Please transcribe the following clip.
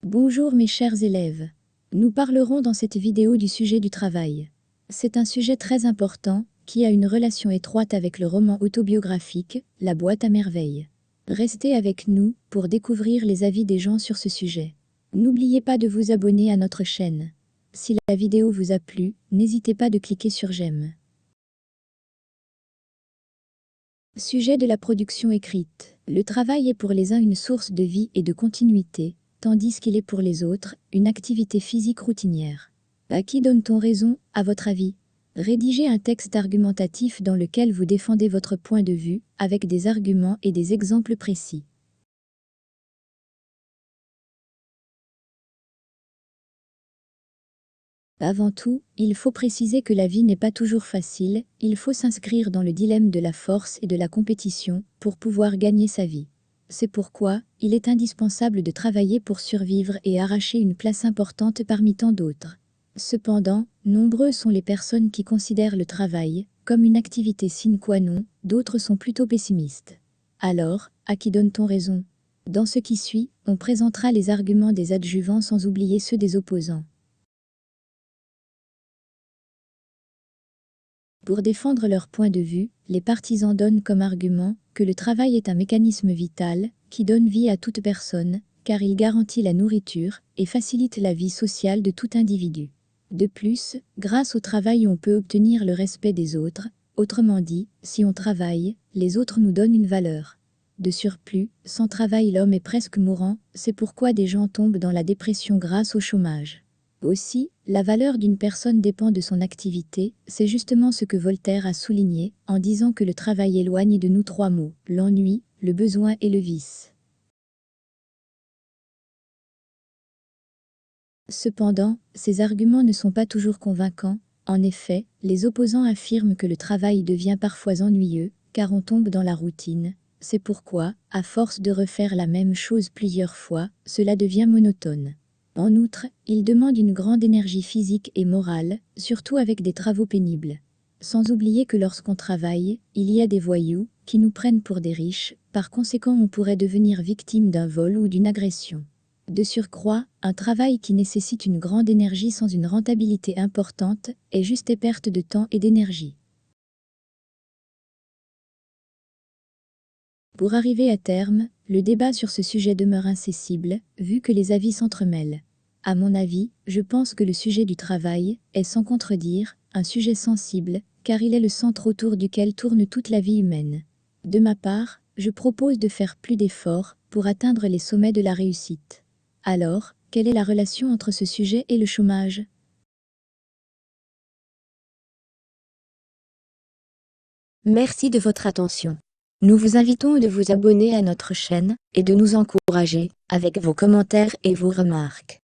Bonjour mes chers élèves. Nous parlerons dans cette vidéo du sujet du travail. C'est un sujet très important, qui a une relation étroite avec le roman autobiographique, La boîte à merveilles. Restez avec nous, pour découvrir les avis des gens sur ce sujet. N'oubliez pas de vous abonner à notre chaîne. Si la vidéo vous a plu, n'hésitez pas de cliquer sur j'aime. Sujet de la production écrite. Le travail est pour les uns une source de vie et de continuité, tandis qu'il est pour les autres une activité physique routinière. À qui donne-t-on raison, à votre avis? Rédigez un texte argumentatif dans lequel vous défendez votre point de vue, avec des arguments et des exemples précis. Avant tout, il faut préciser que la vie n'est pas toujours facile, il faut s'inscrire dans le dilemme de la force et de la compétition pour pouvoir gagner sa vie. C'est pourquoi, il est indispensable de travailler pour survivre et arracher une place importante parmi tant d'autres. Cependant, nombreux sont les personnes qui considèrent le travail comme une activité sine qua non, d'autres sont plutôt pessimistes. Alors, à qui donne-t-on raison? Dans ce qui suit, on présentera les arguments des adjuvants sans oublier ceux des opposants. Pour défendre leur point de vue, les partisans donnent comme argument que le travail est un mécanisme vital qui donne vie à toute personne, car il garantit la nourriture et facilite la vie sociale de tout individu. De plus, grâce au travail on peut obtenir le respect des autres, autrement dit, si on travaille, les autres nous donnent une valeur. De surplus, sans travail l'homme est presque mourant, c'est pourquoi des gens tombent dans la dépression grâce au chômage. Aussi, la valeur d'une personne dépend de son activité, c'est justement ce que Voltaire a souligné, en disant que le travail éloigne de nous trois maux, l'ennui, le besoin et le vice. Cependant, ces arguments ne sont pas toujours convaincants. En effet, les opposants affirment que le travail devient parfois ennuyeux, car on tombe dans la routine. C'est pourquoi, à force de refaire la même chose plusieurs fois, cela devient monotone. En outre, il demande une grande énergie physique et morale, surtout avec des travaux pénibles. Sans oublier que lorsqu'on travaille, il y a des voyous qui nous prennent pour des riches, par conséquent on pourrait devenir victime d'un vol ou d'une agression. De surcroît, un travail qui nécessite une grande énergie sans une rentabilité importante est juste perte de temps et d'énergie. Pour arriver à terme, le débat sur ce sujet demeure incessible, vu que les avis s'entremêlent. À mon avis, je pense que le sujet du travail est sans contredire un sujet sensible, car il est le centre autour duquel tourne toute la vie humaine. De ma part, je propose de faire plus d'efforts pour atteindre les sommets de la réussite. Alors, quelle est la relation entre ce sujet et le chômage? Merci de votre attention. Nous vous invitons de vous abonner à notre chaîne et de nous encourager avec vos commentaires et vos remarques.